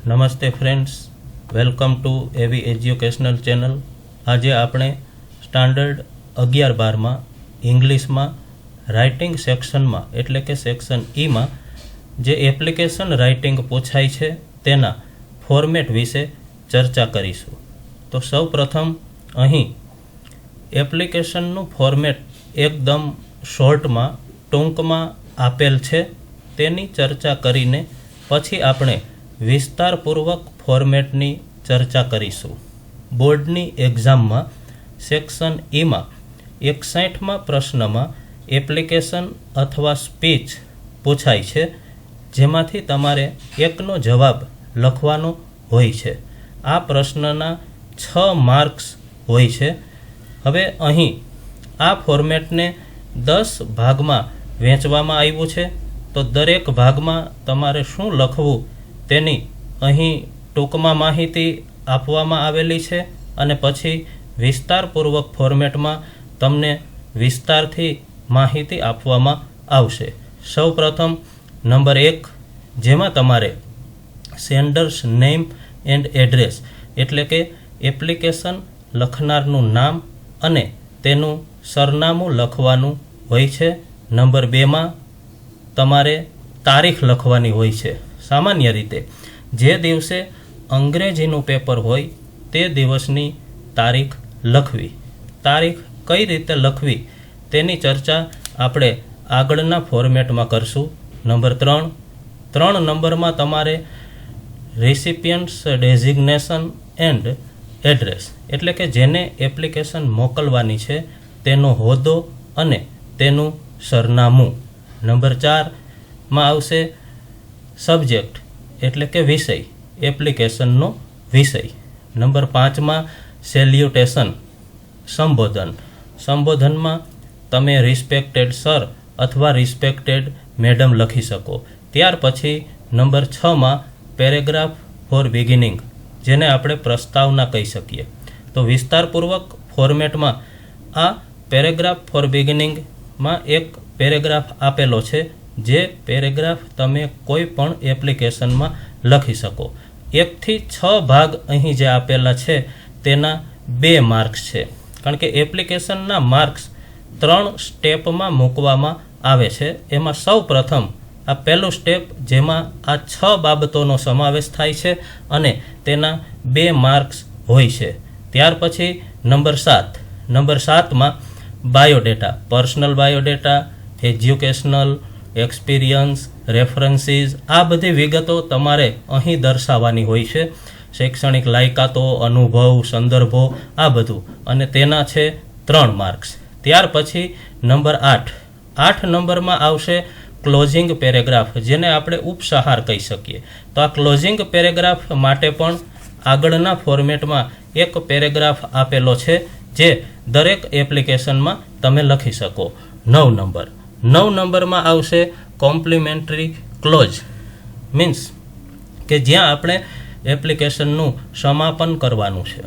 નમસ્તે friends, welcome to એવી educational channel. આજે આપણે સ્ટાન્ડર્ડ 11-12માં ઇંગ્લિશમાં રાઇટિંગ સેક્શનમાં એટલે કે સેક્શન ઈમાં જે એપ્લિકેશન રાઇટિંગ પૂછાય છે તેના ફોર્મેટ વિશે ચર્ચા કરીશું। તો સૌ પ્રથમ અહીં એપ્લિકેશનનું ફોર્મેટ એકદમ શોર્ટમાં ટૂંકમાં આપેલ છે, તેની ચર્ચા કરીને પછી આપણે વિસ્તારપૂર્વક ફોર્મેટની ચર્ચા કરીશું। બોર્ડની એક્ઝામમાં સેક્શન ઈમાં 61માં પ્રશ્નમાં એપ્લિકેશન અથવા સ્પીચ પૂછાય છે, જેમાંથી તમારે એકનો જવાબ લખવાનો હોય છે। આ પ્રશ્નના 6 માર્ક્સ હોય છે। હવે અહીં આ ફોર્મેટને 10 ભાગમાં વહેંચવામાં આવ્યું છે, તો દરેક ભાગમાં તમારે શું લખવું તેની અહીં ટૂંકમાં માહિતી આપવામાં આવેલી છે અને પછી વિસ્તારપૂર્વક ફોર્મેટમાં તમને વિસ્તારથી માહિતી આપવામાં આવશે। સૌ પ્રથમ નંબર 1, જેમાં તમારે સેન્ડર્સ નેમ એન્ડ એડ્રેસ એટલે કે એપ્લિકેશન લખનારનું નામ અને તેનું સરનામું લખવાનું હોય છે। નંબર 2માં તમારે તારીખ લખવાની હોય છે। સામાન્ય રીતે જે દિવસે અંગ્રેજીનું પેપર હોય તે દિવસની તારીખ લખવી। તારીખ કઈ રીતે લખવી તેની ચર્ચા આપણે આગળના ફોર્મેટમાં કરશું। નંબર 3 નંબરમાં તમારે રેસિપિયન્ટ્સ ડેઝિગ્નેશન એન્ડ એડ્રેસ એટલે કે જેને એપ્લિકેશન મોકલવાની છે તેનો હોદ્દો અને તેનું સરનામું। નંબર 4માં આવશે સબ્જેક્ટ એટલે કે વિષય, એપ્લિકેશનનો વિષય। નંબર 5માં સેલ્યુટેશન સંબોધનમાં તમે રિસ્પેક્ટેડ સર અથવા રિસ્પેક્ટેડ મેડમ લખી શકો। ત્યાર પછી નંબર 6માં પેરેગ્રાફ ફોર બિગિનિંગ જેને આપણે પ્રસ્તાવના કહી શકીએ। તો વિસ્તારપૂર્વક ફોર્મેટમાં આ પેરેગ્રાફ ફોર બિગિનિંગમાં એક પેરેગ્રાફ આપેલો છે, જે પેરેગ્રાફ તમે કોઈ પણ એપ્લિકેશનમાં લખી શકો। 1 થી 6 ભાગ અહીં જે આપેલા છે તેના 2 માર્ક્સ છે, કારણ કે એપ્લિકેશનના માર્ક્સ 3 સ્ટેપમાં મૂકવામાં આવે છે। એમાં સૌ પ્રથમ આ પહેલું સ્ટેપ જેમાં આ 6 બાબતોનો સમાવેશ થાય છે અને તેના 2 માર્ક્સ હોય છે। ત્યાર પછી નંબર 7માં biodata, personal biodata, educational experience, references, આ બધી વિગતો તમારે અહીં દર્શાવવાની હોય છે। શૈક્ષણિક લાયકાતો, અનુભવ, સંદર્ભો આ બધું, અને તેના છે 3 માર્ક્સ। ત્યાર પછી નંબર 8 નંબરમાં આવશે ક્લોઝિંગ પેરેગ્રાફ, જેને આપણે ઉપસહાર કહી શકીએ। તો આ ક્લોઝિંગ પેરેગ્રાફ માટે પણ આગળના ફોર્મેટમાં એક પેરેગ્રાફ આપેલો છે, જે દરેક એપ્લિકેશનમાં તમે લખી શકો। 9 નંબરમાં આવશે કોમ્પ્લિમેન્ટરી ક્લોઝ, મીન્સ કે જ્યાં આપણે એપ્લિકેશનનું સમાપન કરવાનું છે,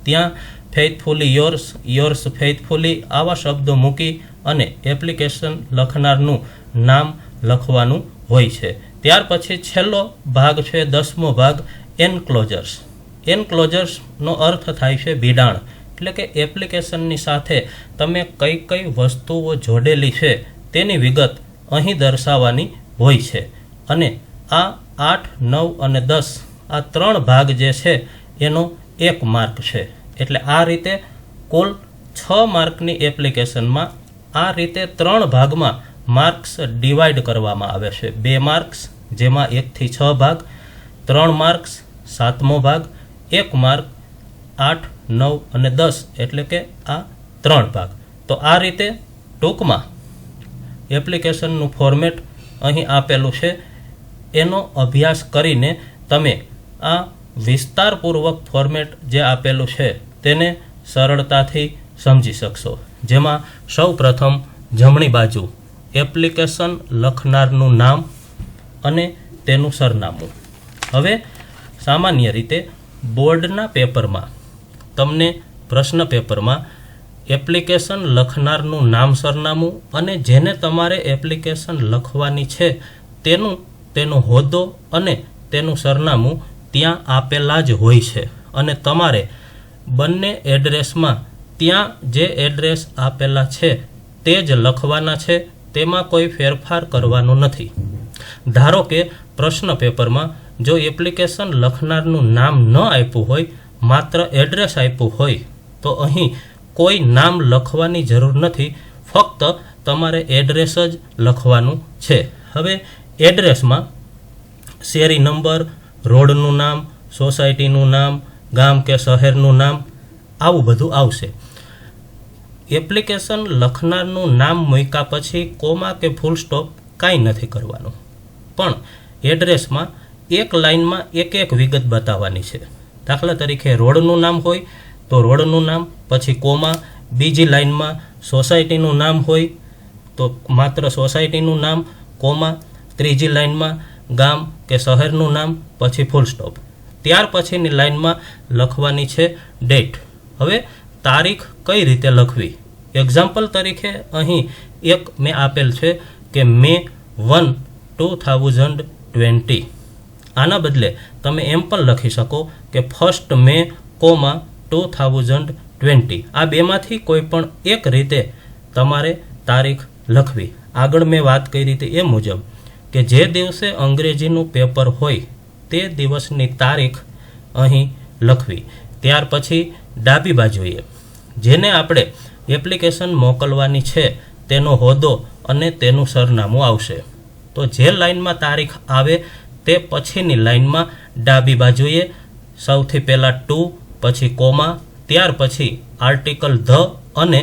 ત્યાં ફેઇથફુલી યોર્સ ફેઇથફુલી આવા શબ્દો મૂકી અને એપ્લિકેશન લખનારનું નામ લખવાનું હોય છે। ત્યાર પછી છેલ્લો ભાગ છે 10મો ભાગ, એનક્લોઝર્સનો અર્થ થાય છે ભીડાણ, એટલે કે એપ્લિકેશનની સાથે તમે કઈ વસ્તુઓ જોડેલી છે તેની વિગત અહીં દર્શાવવાની હોય છે। અને આ 8, 9 અને 10 આ 3 ભાગ જે છે એનો 1 માર્ક છે। એટલે આ રીતે કુલ 6 માર્કની એપ્લિકેશનમાં આ રીતે 3 ભાગમાં માર્ક્સ ડિવાઈડ કરવામાં આવે છે। 2 માર્ક્સ જેમાં 1 થી 6 ભાગ, 3 માર્ક્સ 7મો ભાગ, 1 માર્ક 8, 9 અને 10 એટલે કે આ 3 ભાગ। તો આ રીતે ટૂંકમાં એપ્લિકેશનનું ફોર્મેટ અહીં આપેલું છે, એનો અભ્યાસ કરીને તમે આ વિસ્તારપૂર્વક ફોર્મેટ જે આપેલું છે તેને સરળતાથી સમજી શકશો। જેમાં સૌ પ્રથમ જમણી બાજુ એપ્લિકેશન લખનારનું નામ અને તેનું સરનામું। હવે સામાન્ય રીતે બોર્ડના પેપરમાં તમને પ્રશ્ન પેપરમાં એપ્લિકેશન લખનારનું નામ, સરનામું અને જેને તમારે એપ્લિકેશન લખવાની છે તેનો હોદ્દો અને તેનું સરનામું ત્યાં આપેલા જ હોય છે અને તમારે બંને એડ્રેસમાં ત્યાં જે એડ્રેસ આપેલા છે તે જ લખવાના છે, તેમાં કોઈ ફેરફાર કરવાનો નથી. ધારો કે પ્રશ્ન પેપરમાં જો એપ્લિકેશન લખનારનું નામ ન આપ્યું હોય, માત્ર એડ્રેસ આપ્યું હોય, તો અહીં કોઈ નામ લખવાની જરૂર નથી, ફક્ત તમારે એડ્રેસ જ લખવાનું છે. હવે એડ્રેસમાં શેરી નંબર, રોડનું નામ, સોસાયટીનું નામ, ગામ કે શહેરનું નામ, આવું બધું આવશે. એપ્લિકેશન લખનારનું નામ મૂક્યા પછી કોમા કે ફૂલ સ્ટોપ કાંઈ નથી કરવાનું, પણ એડ્રેસમાં એક લાઇનમાં એક વિગત બતાવવાની છે. દાખલા તરીકે રોડનું નામ હોય તો રોડનું નામ, પછી કોમા, બીજી લાઇનમાં સોસાયટીનું નામ હોય તો માત્ર સોસાયટીનું નામ, કોમા, ત્રીજી લાઇનમાં ગામ કે શહેરનું નામ, પછી ફૂલ સ્ટોપ. ત્યાર પછીની લાઇનમાં લખવાની છે ડેટ. હવે તારીખ કઈ રીતે લખવી? એક્ઝામ્પલ તરીકે અહીં એક મેં આપેલ છે કે મે 1, 2020. આના બદલે તમે એમ પણ લખી શકો કે 1 મે, 2020. આ બેમાંથી કોઈ પણ એક રીતે તમારે તારીખ લખવી. આગળ મેં વાત કરી હતી એ મુજબ કે જે દિવસે અંગ્રેજીનું પેપર હોય તે દિવસની તારીખ અહીં લખવી. ત્યાર પછી ડાબી બાજુએ જેને આપણે એપ્લિકેશન મોકલવાની છે તેનો હોદ્દો અને તેનું સરનામું આવશે. તો જે લાઇનમાં તારીખ આવે તે પછીની લાઇનમાં ડાબી બાજુએ સૌથી પહેલાં 2, પછી કોમા, ત્યાર પછી આર્ટિકલ ધ અને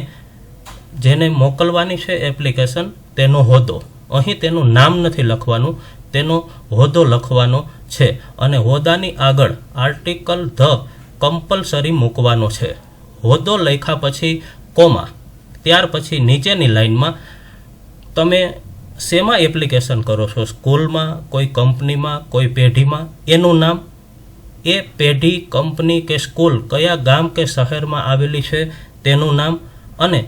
જેને મોકલવાની છે એપ્લિકેશન તેનો હોદ્દો. અહીં તેનું નામ નથી લખવાનું, તેનો હોદ્દો લખવાનો છે અને હોદ્દાની આગળ આર્ટિકલ ધ કમ્પલસરી મૂકવાનો છે. હોદ્દો લખ્યા પછી કોમા, ત્યાર પછી નીચેની લાઇનમાં તમે શેમાં એપ્લિકેશન કરો છો, સ્કૂલમાં, કોઈ કંપનીમાં, કોઈ પેઢીમાં, એનું નામ, એ પેઢી, કંપની કે સ્કૂલ કયા ગામ કે શહેરમાં આવેલી છે તેનું નામ, અને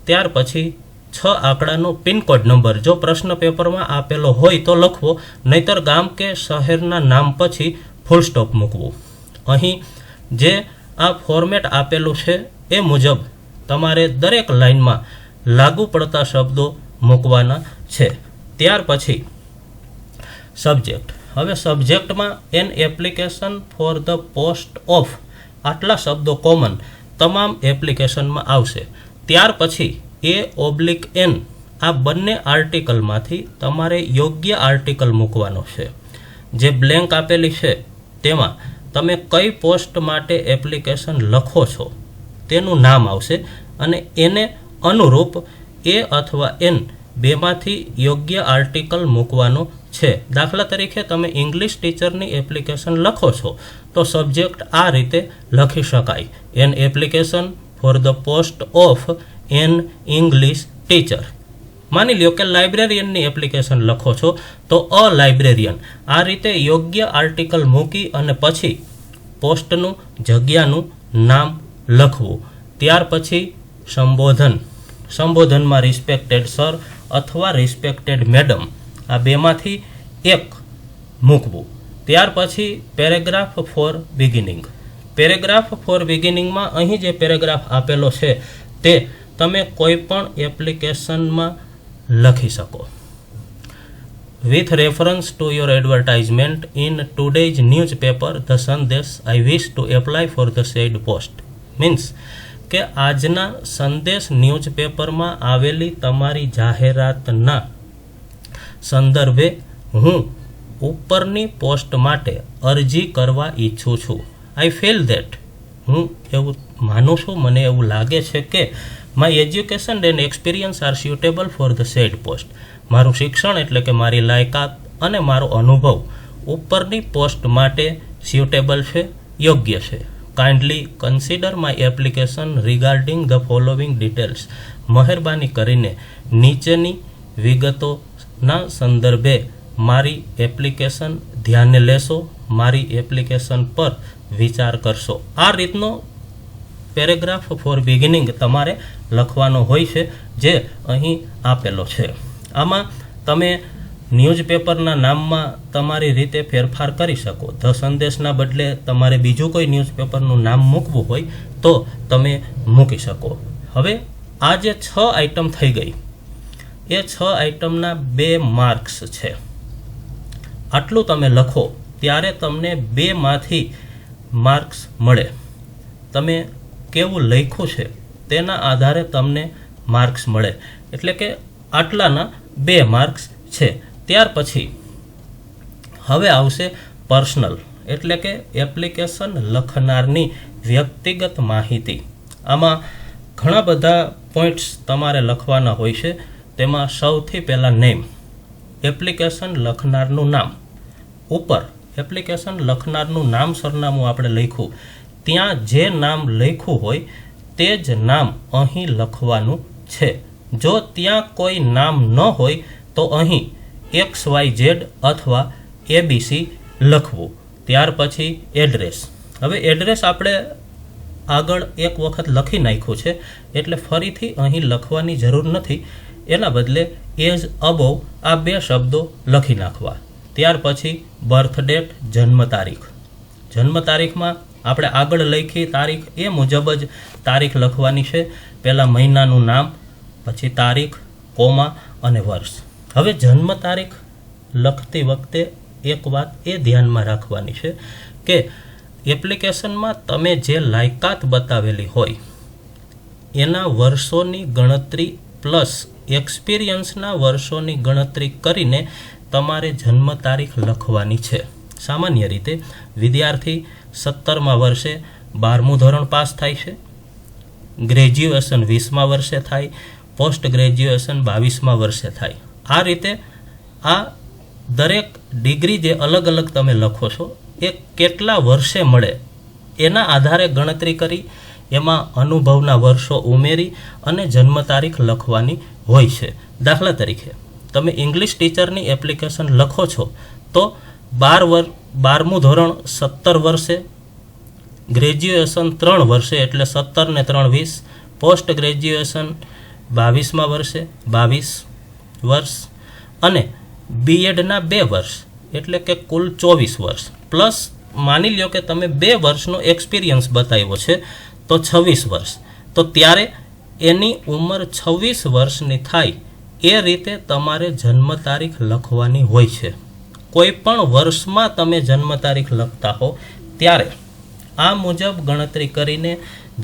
ત્યાર પછી 6 આંકડાનો પિનકોડ નંબર જો પ્રશ્ન પેપરમાં આપેલો હોય તો લખવો, નહીતર ગામ કે શહેરના નામ પછી ફૂલ સ્ટોપ મૂકવું. અહીં જે આ ફોર્મેટ આપેલું છે એ મુજબ તમારે દરેક લાઇનમાં લાગુ પડતા શબ્દો મૂકવાના છે. ત્યાર પછી સબ્જેક્ટ. હવે સબ્જેક્ટમાં an application for the post of, આટલા શબ્દો કોમન તમામ એપ્લિકેશનમાં આવશે. ત્યાર પછી A/N, આ બંને આર્ટિકલમાંથી તમારે યોગ્ય આર્ટિકલ મૂકવાનો છે. જે બ્લેન્ક આપેલી છે તેમાં તમે કઈ પોસ્ટ માટે એપ્લિકેશન લખો છો તેનું નામ આવશે અને એને અનુરૂપ A અથવા N બેમાંથી યોગ્ય આર્ટિકલ મૂકવાનો છે. દાખલા તરીકે તમે ઇંગ્લિશ ટીચરની એપ્લિકેશન લખો છો તો સબ્જેક્ટ આ રીતે લખી શકાય, N application for the post of N English teacher. માની લ્યો કે લાઇબ્રેરિયનની એપ્લિકેશન લખો છો તો અ લાઇબ્રેરિયન. આ રીતે યોગ્ય આર્ટિકલ મૂકી અને પછી પોસ્ટનું જગ્યાનું નામ લખવું. ત્યાર પછી સંબોધન. સંબોધનમાં રિસ્પેક્ટેડ સર અથવા રિસ્પેક્ટેડ મેડમ, આ બેમાંથી એક મૂકવું. ત્યાર પછી paragraph for beginning. Paragraph for બિગિનિંગમાં અહીં જે પેરેગ્રાફ આપેલો છે તે તમે કોઈ પણ એપ્લિકેશનમાં લખી શકો. With reference to your advertisement in today's newspaper, The Sandesh, I wish to apply for the said post. Means કે આજના સંદેશ ન્યૂઝપેપરમાં આવેલી તમારી જાહેરાતના સંદર્ભે હું ઉપરની પોસ્ટ માટે અરજી કરવા ઈચ્છું છું. આઈ ફીલ ધેટ, હું એવું માનું છું, મને એવું લાગે છે કે my education and experience are suitable for the said post. મારું શિક્ષણ એટલે કે મારી લાયકાત અને મારો અનુભવ ઉપરની પોસ્ટ માટે સ્યુટેબલ છે, યોગ્ય છે. Kindly consider my application regarding the following details. મહેરબાની કરીને નીચેની વિગતોના સંદર્ભે મારી એપ્લિકેશન ધ્યાને લેશો, મારી એપ્લિકેશન પર વિચાર કરશો. આ રીતનો પેરેગ્રાફ ફોર બિગિનિંગ તમારે લખવાનો હોય છે જે અહીં આપેલો છે. આમાં તમે ન્યૂઝપેપરના નામમાં તમારી રીતે ફેરફાર કરી શકો. ધ સંદેશના બદલે તમારે બીજું કોઈ ન્યૂઝપેપરનું નામ મૂકવું હોય તો તમે મૂકી શકો. હવે આ જે 6 આઇટમ થઈ ગઈ, એ 6 આઇટમના 2 માર્ક્સ છે. આટલું તમે લખો ત્યારે તમને 2 માંથી માર્ક્સ મળે. તમે કેવું લખ્યું છે તેના આધારે તમને માર્ક્સ મળે. એટલે કે આટલાના 2 માર્ક્સ છે. ત્યાર પછી હવે આવશે પર્સનલ, એટલે કે એપ્લિકેશન લખનારની વ્યક્તિગત માહિતી. આમાં ઘણા બધા પોઈન્ટ્સ તમારે લખવાના હોય છે. તેમાં સૌથી પહેલાં નેમ, એપ્લિકેશન લખનારનું નામ. ઉપર એપ્લિકેશન લખનારનું નામ સરનામું આપણે લખ્યું, ત્યાં જે નામ લખ્યું હોય તે જ નામ અહીં લખવાનું છે. જો ત્યાં કોઈ નામ ન હોય તો અહીં XYZ અથવા ABC લખવું. ત્યાર પછી એડ્રેસ. હવે એડ્રેસ આપણે આગળ એક વખત લખી નાખ્યું છે એટલે ફરીથી અહીં લખવાની જરૂર નથી. એના બદલે એઝ અબોવ આ 2 શબ્દો લખી નાખવા. ત્યાર પછી બર્થ ડેટ, જન્મ તારીખ. જન્મ તારીખમાં આપણે આગળ લખી તારીખ એ મુજબ જ તારીખ લખવાની છે. પહેલાં મહિનાનું નામ, પછી તારીખ, કોમા અને વર્ષ. હવે જન્મ તારીખ લખતી વખતે એક વાત એ ધ્યાનમાં રાખવાની છે કે એપ્લિકેશનમાં તમે જે લાયકાત બતાવેલી હોય એના વર્ષોની ગણતરી પ્લસ એક્સપિરિયન્સના વર્ષોની ગણતરી કરીને તમારે જન્મ તારીખ લખવાની છે. સામાન્ય રીતે વિદ્યાર્થી 17મા વર્ષે 12મું ધોરણ પાસ થાય છે, ગ્રેજ્યુએશન 20મા વર્ષે થાય, પોસ્ટ ગ્રેજ્યુએશન 22મા વર્ષે થાય. આ રીતે આ દરેક ડિગ્રી જે અલગ અલગ તમે લખો છો એ કેટલા વર્ષે મળે એના આધારે ગણતરી કરી એમાં અનુભવના વર્ષો ઉમેરી અને જન્મ તારીખ લખવાની હોય છે. દાખલા તરીકે તમે ઇંગ્લિશ ટીચરની એપ્લિકેશન લખો છો તો 12મું ધોરણ 17 વર્ષે, ગ્રેજ્યુએશન 3 વર્ષે એટલે 17 ને 3 20, પોસ્ટ ગ્રેજ્યુએશન 22મા વર્ષે 22 વર્ષ અને બીએડના 2 વર્ષ એટલે કે કુલ 24 વર્ષ. પ્લસ માની લ્યો કે તમે 2 વર્ષનો એક્સપિરિયન્સ બતાવ્યો છે તો 26 વર્ષ. તો ત્યારે એની ઉંમર 26 વર્ષની થાય એ રીતે તમારે જન્મ તારીખ લખવાની હોય છે. કોઈ પણ વર્ષમાં તમે જન્મ તારીખ લખતા હો ત્યારે આ મુજબ ગણતરી કરીને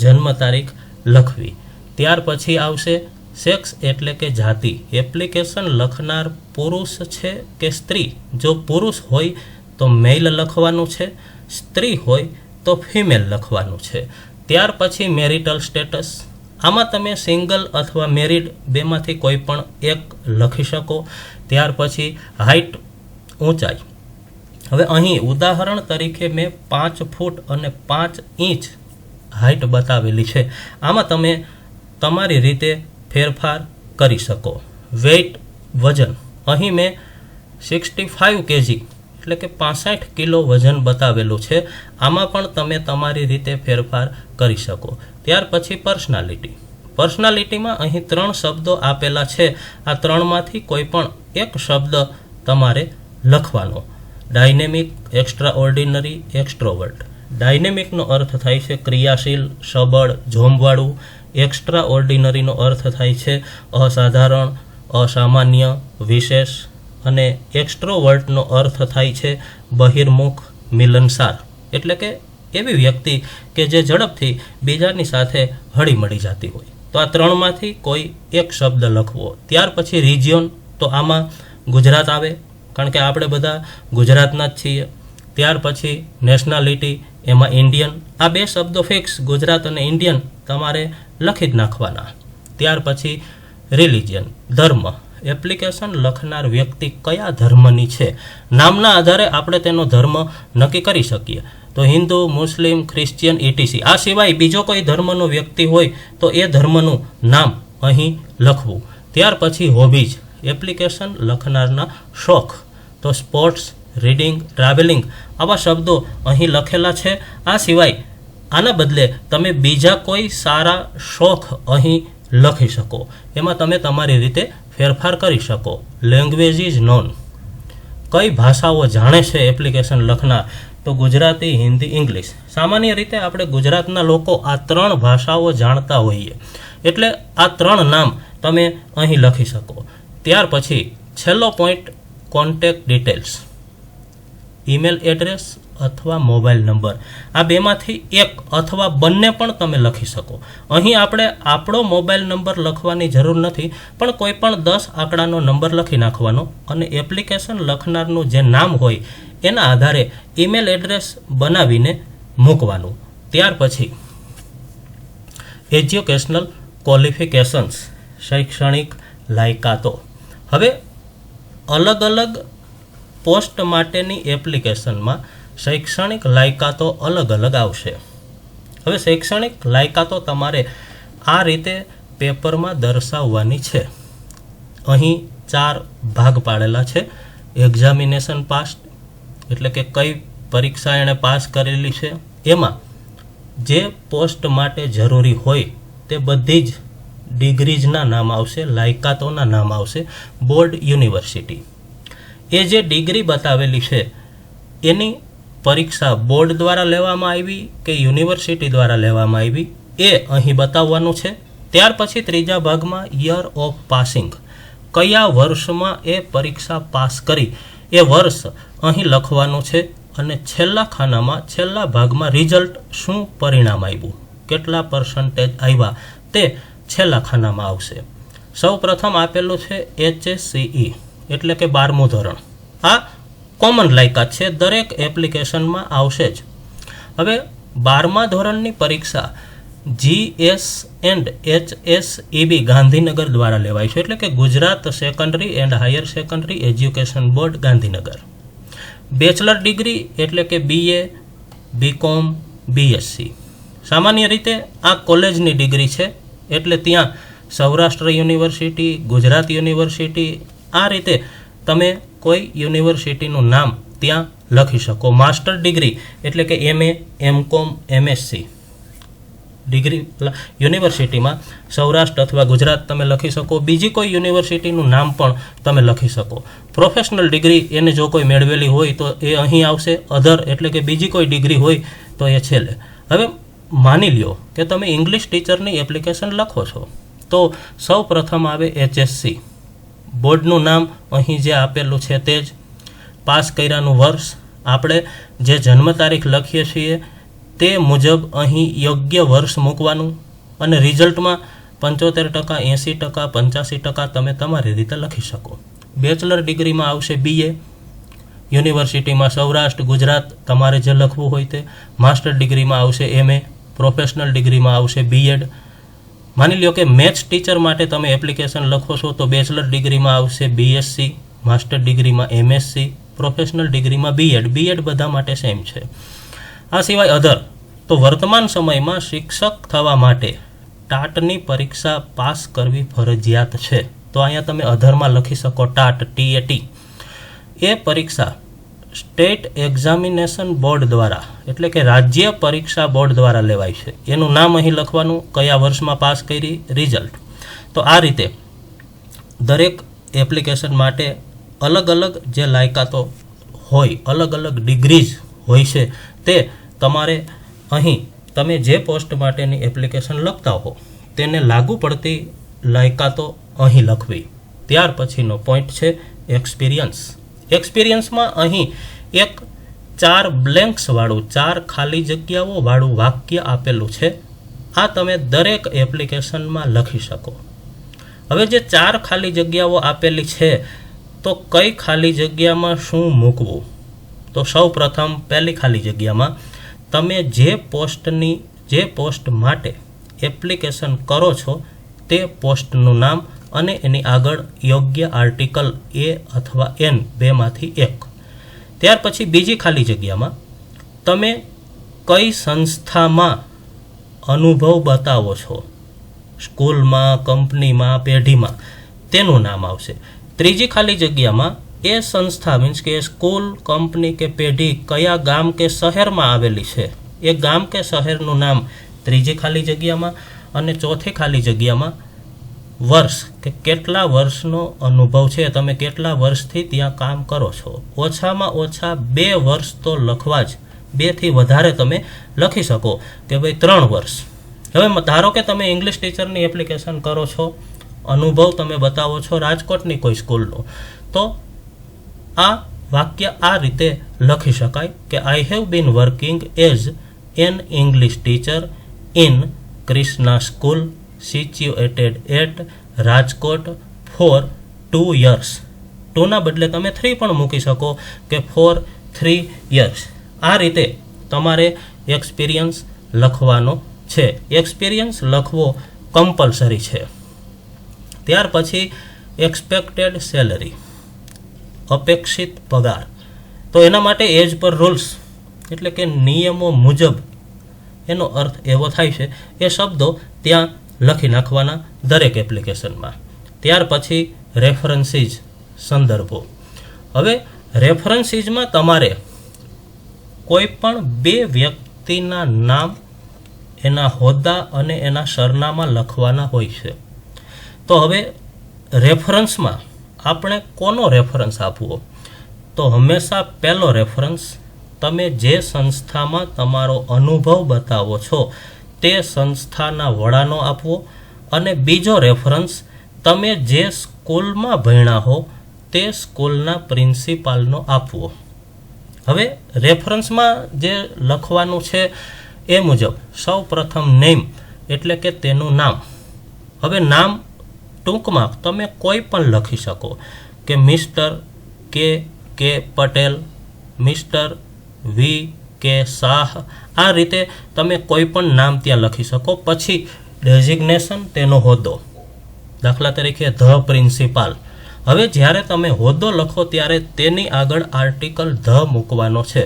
જન્મ તારીખ લખવી. ત્યાર પછી આવશે સેક્સ એટલે કે જાતિ. એપ્લિકેશન લખનાર પુરુષ છે કે સ્ત્રી? જો પુરુષ હોય તો મેલ લખવાનું છે, સ્ત્રી હોય તો ફિમેલ લખવાનું છે. ત્યાર પછી મેરિટલ સ્ટેટસ. આમાં તમે સિંગલ અથવા મેરિડ બેમાંથી કોઈ પણ એક લખી શકો. ત્યાર પછી હાઇટ, ઊંચાઈ. હવે અહીં ઉદાહરણ તરીકે મેં 5 ફૂટ અને 5 ઇંચ હાઇટ બતાવેલી છે. આમાં તમે તમારી રીતે ફેરફાર કરી શકો. વેઇટ, વજન. અહીં મેં 65 kg એટલે કે 65 કિલો વજન બતાવેલું છે. આમાં પણ તમે તમારી રીતે ફેરફાર કરી શકો. ત્યાર પછી પર્સનાલિટી. પર્સનાલિટીમાં અહીં 3 શબ્દો આપેલા છે. આ 3માંથી કોઈ પણ એક શબ્દ તમારે લખવાનો. Dynamic, extraordinary, extrovert. ડાયનેમિકનો અર્થ થાય છે ક્રિયાશીલ, સબળ, જોમવાળું. એક્સ્ટ્રા ઓર્ડિનરીનો અર્થ થાય છે અસાધારણ, અસામાન્ય, વિશેષ. અને એક્સ્ટ્રોવર્ટનો અર્થ થાય છે બહિર્મુખ, મિલનસાર. એટલે કે એવી વ્યક્તિ કે જે ઝડપથી બીજાની સાથે હળી મળી જતી હોય. તો આ 3માંથી કોઈ એક શબ્દ લખવો. ત્યાર પછી રિજિયોન. તો આમાં ગુજરાત આવે કારણ કે આપણે બધા ગુજરાતના જ છીએ. ત્યાર પછી નેશનાલિટી, એમાં ઇન્ડિયન. આ 2 શબ્દો ફિક્સ, ગુજરાત અને ઇન્ડિયન, તમારે લખી જ નાખવાના. ત્યાર પછી રિલિજન, ધર્મ. એપ્લિકેશન લખનાર વ્યક્તિ કયા ધર્મની છે નામના આધારે આપણે તેનો ધર્મ નક્કી કરી શકીએ. તો હિન્દુ, મુસ્લિમ, ક્રિશ્ચિયન etc. આ સિવાય બીજો કોઈ ધર્મનો વ્યક્તિ હોય તો એ ધર્મનું નામ અહીં લખવું. ત્યાર પછી હોબીઝ. એપ્લિકેશન લખનારના શોખ. તો સ્પોર્ટ્સ, રીડિંગ, ટ્રાવેલિંગ આવા શબ્દો અહીં લખેલા છે. આ સિવાય આના બદલે તમે બીજા કોઈ સારા શોખ અહીં લખી શકો. એમાં તમે તમારી રીતે ફેરફાર કરી શકો. Language is known. કઈ ભાષાઓ જાણે છે એપ્લિકેશન લખનાર, તો ગુજરાતી, હિન્દી, ઇંગ્લિશ. સામાન્ય રીતે આપણે ગુજરાતના લોકો આ 3 ભાષાઓ જાણતા હોઈએ, એટલે આ 3 નામ તમે અહીં લખી શકો. ત્યાર પછી છેલ્લો point, contact details, email address અથવા મોબાઈલ નંબર. આ બેમાંથી એક અથવા બંને પણ તમે લખી શકો. અહીં આપણે આપણો મોબાઈલ નંબર લખવાની જરૂર નથી, પણ કોઈ પણ 10 આંકડાનો નંબર લખી નાખવાનો અને એપ્લિકેશન લખનારનું જે નામ હોય એના આધારે ઈમેલ એડ્રેસ બનાવીને મૂકવાનું. ત્યાર પછી એજ્યુકેશનલ ક્વોલિફિકેશન્સ, શૈક્ષણિક લાયકાતો. હવે અલગ અલગ પોસ્ટ માટેની એપ્લિકેશનમાં શૈક્ષણિક લાયકાતો અલગ અલગ આવશે. હવે શૈક્ષણિક લાયકાતો તમારે આ રીતે પેપરમાં દર્શાવવાની છે. અહીં 4 ભાગ પાડેલા છે. એક્ઝામિનેશન પાસ, એટલે કે કઈ પરીક્ષા એણે પાસ કરેલી છે, એમાં જે પોસ્ટ માટે જરૂરી હોય તે બધી જ ડિગ્રીઝના નામ આવશે, લાયકાતોના નામ આવશે. બોર્ડ, યુનિવર્સિટી, એ જે ડિગ્રી બતાવેલી છે એની પરીક્ષા બોર્ડ દ્વારા લેવામાં આવી કે યુનિવર્સિટી દ્વારા લેવામાં આવી એ અહીં બતાવવાનું છે. ત્યાર પછી ત્રીજા ભાગમાં યર ઓફ પાસિંગ, કયા વર્ષમાં એ પરીક્ષા પાસ કરી એ વર્ષ અહીં લખવાનું છે. અને છેલ્લા ખાનામાં, છેલ્લા ભાગમાં રિઝલ્ટ, શું પરિણામ આવ્યું, કેટલા % આવ્યા તે છેલ્લા ખાનામાં આવશે. સૌ પ્રથમ આપેલું છે HSCE, એટલે કે 12મું ધોરણ. આ કોમન લાયકાત છે, દરેક એપ્લિકેશનમાં આવશે જ. હવે 12મા ધોરણની પરીક્ષા GS એન્ડ HSEB ગાંધીનગર દ્વારા લેવાય છે, એટલે કે Gujarat secondary and higher secondary education board Gandhinagar. Bachelor degree એટલે કે BA, BCom, BSc. સામાન્ય રીતે આ કોલેજની ડિગ્રી છે, એટલે ત્યાં સૌરાષ્ટ્ર યુનિવર્સિટી, ગુજરાત યુનિવર્સિટી, આ રીતે તમે કોઈ યુનિવર્સિટીનું નામ ત્યાં લખી શકો. માસ્ટર ડિગ્રી એટલે કે MA, MCom, MSc ડિગ્રી યુનિવર્સિટીમાં સૌરાષ્ટ્ર અથવા ગુજરાત તમે લખી શકો. બીજી કોઈ યુનિવર્સિટીનું નામ પણ તમે લખી શકો. પ્રોફેશનલ ડિગ્રી એને જો કોઈ મેળવેલી હોય તો એ અહીં આવશે. અધર એટલે કે બીજી કોઈ ડિગ્રી હોય તો એ છેલ્લે. હવે માની લ્યો કે તમે ઇંગ્લિશ ટીચરની એપ્લિકેશન લખો છો, તો સૌ પ્રથમ આવે HSC. બોર્ડનું નામ અહીં જે આપેલું છે તે જ, પાસ કર્યાનું વર્ષ, આપણે જે જન્મ તારીખ લખીએ છીએ તે મુજબ અહીં યોગ્ય વર્ષ મૂકવાનું અને રિઝલ્ટમાં 75%, 80%, 85% તમે તમારી રીતે લખી શકો. બેચલર ડિગ્રીમાં આવશે BA, યુનિવર્સિટીમાં સૌરાષ્ટ્ર, ગુજરાત તમારે જે લખવું હોય તે. માસ્ટર ડિગ્રીમાં આવશે MA, પ્રોફેશનલ ડિગ્રીમાં આવશે B.Ed. માની લ્યો કે મેથ્સ ટીચર માટે તમે એપ્લિકેશન લખો છો તો બેચલર ડિગ્રીમાં આવશે BSc, માસ્ટર ડિગ્રીમાં MSc, પ્રોફેશનલ ડિગ્રીમાં B.Ed. બધા માટે સેમ છે. આ સિવાય અધર, તો વર્તમાન સમયમાં શિક્ષક થવા માટે ટાટની પરીક્ષા પાસ કરવી ફરજિયાત છે. તો અહીંયા તમે અધરમાં લખી શકો TAT. એ પરીક્ષા સ્ટેટ એક્ઝામિનેશન બોર્ડ દ્વારા, એટલે કે રાજ્ય પરીક્ષા બોર્ડ દ્વારા લેવાય છે. એનું નામ અહીં લખવાનું, કયા વર્ષમાં પાસ કરી, રિઝલ્ટ. તો આ રીતે દરેક એપ્લિકેશન માટે અલગ અલગ જે લાયકાતો હોય, અલગ અલગ ડિગ્રીઝ હોય છે, તે તમારે અહીં તમે જે પોસ્ટ માટેની એપ્લિકેશન લખતા હો તેને લાગુ પડતી લાયકાતો અહીં લખવી. ત્યાર પછીનો પોઈન્ટ છે એક્સપિરિયન્સ. એક્સપિરિયન્સમાં અહીં એક 4 બ્લેન્ક્સ વાળું, 4 ખાલી જગ્યાઓ વાળું વાક્ય આપેલું છે. આ તમે દરેક એપ્લિકેશનમાં લખી શકો. હવે જે 4 ખાલી જગ્યાઓ આપેલી છે તો કઈ ખાલી જગ્યામાં શું મૂકવું? તો સૌ પ્રથમ પહેલી ખાલી જગ્યામાં તમે જે પોસ્ટ માટે એપ્લિકેશન કરો છો તે પોસ્ટનું નામ અને એની આગળ યોગ્ય આર્ટિકલ A અથવા N, બેમાંથી એક. ત્યાર પછી બીજી ખાલી જગ્યામાં તમે કઈ સંસ્થામાં અનુભવ બતાવો છો, સ્કૂલમાં, કંપનીમાં, પેઢીમાં, તેનું નામ આવશે. ત્રીજી ખાલી જગ્યામાં એ સંસ્થા મીન્સ કે સ્કૂલ, કંપની કે પેઢી કયા ગામ કે શહેરમાં આવેલી છે, એ ગામ કે શહેરનું નામ ત્રીજી ખાલી જગ્યામાં. અને ચોથી ખાલી જગ્યામાં વર્ષ કે કેટલા વર્ષનો અનુભવ છે, તમે કેટલા વર્ષથી ત્યાં કામ કરો છો. ઓછામાં ઓછા 2 વર્ષ તો લખવા જ, 2 થી વધારે તમે લખી શકો કે ભાઈ 3 વર્ષ. હવે ધારો કે તમે ઇંગ્લિશ ટીચરની એપ્લિકેશન કરો છો, અનુભવ તમે બતાવો છો રાજકોટની કોઈ સ્કૂલનો, તો આ વાક્ય આ રીતે લખી શકાય કે I have been working as an English teacher in Krishna school situated at Rajkot for 2 years. 2ના બદલે તમે 3 પણ મૂકી શકો કે ફોર 3 years. આ રીતે તમારે એક્સપિરિયન્સ લખવાનો છે. એક્સપિરિયન્સ લખવો કમ્પલસરી છે. ત્યાર પછી એક્સપેક્ટેડ સેલરી, અપેક્ષિત પગાર. તો એના માટે એજ પર રૂલ્સ એટલે કે નિયમો મુજબ, એનો અર્થ એવો થાય છે એ શબ્દો ત્યાં લખી નાખવાના દરેક એપ્લિકેશનમાં. ત્યાર પછી રેફરન્સીસ, સંદર્ભો. હવે રેફરન્સીસમાં તમારે કોઈ પણ 2 વ્યક્તિના નામ, એના હોદ્દા અને એના સરનામા લખવાના હોય છે. તો હવે રેફરન્સમાં આપણે કોનો રેફરન્સ આપવો? તો હંમેશા પહેલો રેફરન્સ તમે જે સંસ્થામાં તમારો અનુભવ બતાવો છો તે સંસ્થાના વડાનો આપવો, અને બીજો રેફરન્સ તમે જે સ્કૂલમાં ભણ્યા હો તે સ્કૂલના પ્રિન્સિપાલનો આપવો. હવે રેફરન્સમાં જે લખવાનું છે એ મુજબ સૌ પ્રથમ નેમ એટલે કે તેનું નામ. હવે નામ ટૂંકમાં તમે કોઈ પણ લખી શકો કે મિસ્ટર કે પટેલ, મિસ્ટર વી કે શાહ. આ રીતે તમે કોઈ પણ નામ ત્યાં લખી શકો. પછી ડેઝિગ્નેશન, તેનો હોદ્દો, દાખલા તરીકે ધ પ્રિન્સિપાલ. હવે જ્યારે તમે હોદ્દો લખો ત્યારે તેની આગળ આર્ટિકલ ધ મૂકવાનો છે.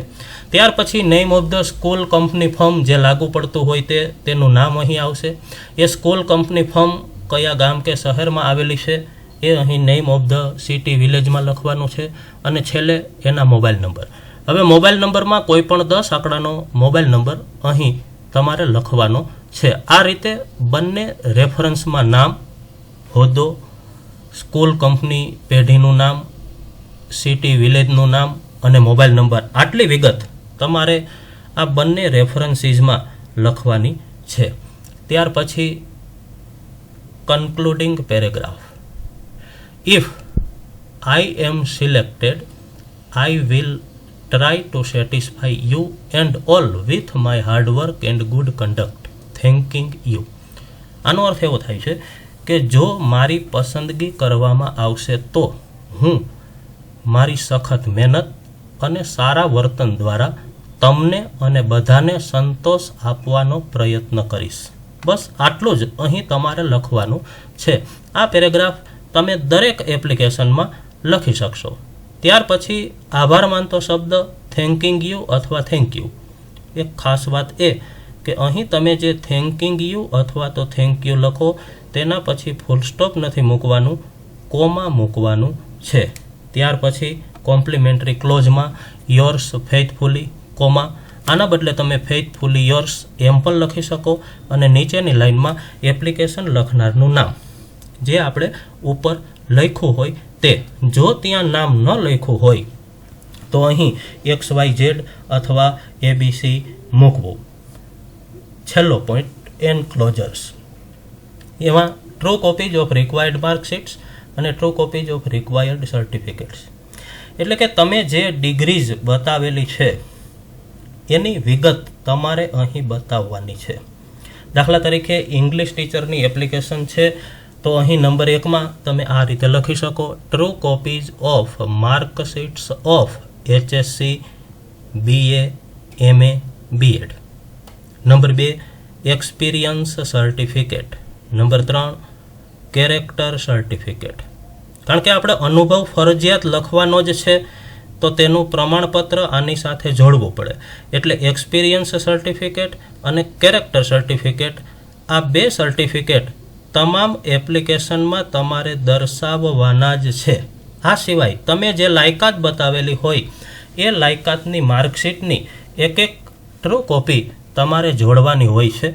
ત્યાર પછી name of the school company firm, જે લાગુ પડતું હોય તેનું નામ અહીં આવશે. એ સ્કૂલ કંપની ફર્મ કયા ગામ કે શહેરમાં આવેલી છે એ અહીં નેમ ઓફ ધ સિટી વિલેજમાં લખવાનું છે. અને છેલ્લે એના મોબાઈલ નંબર. હવે મોબાઈલ નંબરમાં કોઈ પણ 10 આંકડાનો મોબાઈલ નંબર અહીં તમારે લખવાનો છે. આ રીતે બંને રેફરન્સમાં નામ, હોદ્દો, સ્કૂલ કંપની પેઢીનું નામ, સિટી વિલેજનું નામ અને મોબાઈલ નંબર, આટલી વિગત તમારે આ બંને રેફરન્સીસમાં લખવાની છે. ત્યાર પછી concluding paragraph. If I am selected I will try to satisfy you and all with my hard work and good conduct, thanking you. આનો અર્થ એવો થાય છે કે જો મારી પસંદગી કરવામાં આવશે તો હું મારી સખત મહેનત અને સારા વર્તન દ્વારા તમને અને બધાને સંતોષ આપવાનો પ્રયત્ન કરીશ. બસ આટલું જ અહીં તમારે લખવાનું છે. આ પેરેગ્રાફ તમે દરેક એપ્લિકેશનમાં લખી શકશો. ત્યાર પછી આભાર માનતો શબ્દ થેન્કિંગ યુ અથવા થેન્ક યુ. એક ખાસ વાત એ કે અહીં તમે જે થેન્કિંગ યુ અથવા તો થેન્ક યુ લખો તેના પછી ફૂલ સ્ટોપ નથી મૂકવાનું, કોમા મૂકવાનું છે. ત્યાર પછી કોમ્પ્લિમેન્ટરી ક્લોઝમાં યોર્સ ફેથફુલી, કોમા. આના બદલે તમે ફેથફુલી યોર્સ એમ પણ લખી શકો. અને નીચેની લાઇનમાં એપ્લિકેશન લખનારનું નામ, જે આપણે ઉપર લખ્યું હોય તે. જો ત્યાં નામ ન લખ્યું હોય તો અહીં XYZ અથવા ABC મૂકવું. છેલ્લો પોઈન્ટ એનક્લોઝર્સ. એમાં ટ્રુ કોપીઝ ઓફ રિક્વાયર્ડ માર્કશીટ્સ અને true copies of required certificates. એટલે કે તમે જે ડિગ્રીઝ બતાવેલી છે એની વિગત તમારે અહીં બતાવવાની છે. દાખલા તરીકે ઇંગ્લિશ ટીચરની એપ્લિકેશન છે તો અહીં નંબર 1માં તમે આ રીતે લખી શકો, true copies of marksheets of HSC, BA, MA, B.Ed. Number 2 experience certificate. Number 3 character certificate. કારણ કે આપણે અનુભવ ફરજિયાત લખવાનો જ છે તો તેનું પ્રમાણપત્ર આની સાથે જોડવું પડે. એટલે એક્સપિરિયન્સ સર્ટિફિકેટ અને કેરેક્ટર સર્ટિફિકેટ, આ 2 સર્ટિફિકેટ તમામ એપ્લિકેશનમાં તમારે દર્શાવવાના જ છે. આ સિવાય તમે જે લાયકાત બતાવેલી હોય એ લાયકાતની માર્કશીટની એક ટ્રુ કોપી તમારે જોડવાની હોય છે.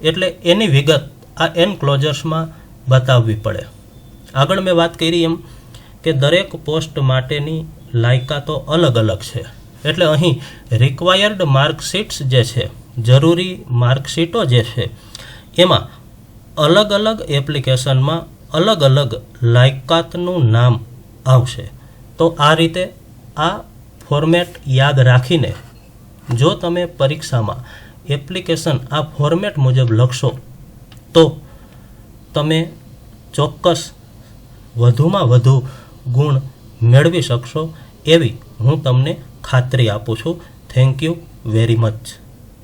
એટલે એની વિગત આ એનક્લોઝર્સમાં બતાવવી પડે. આગળ મેં વાત કરી એમ કે દરેક પોસ્ટ માટેની લાયકાતો અલગ અલગ છે, એટલે અહીં રિક્વાયર્ડ માર્કશીટ્સ જે છે, જરૂરી માર્કશીટો જે છે, એમાં અલગ અલગ એપ્લિકેશનમાં અલગ અલગ લાયકાતનું નામ આવશે. તો આ રીતે આ ફોર્મેટ યાદ રાખીને જો તમે પરીક્ષામાં એપ્લિકેશન આ ફોર્મેટ મુજબ લખશો તો તમે ચોક્કસ વધુમાં વધુ ગુણ મેળવી શકશો એવી હું તમને ખાતરી આપું છું. Thank you very much.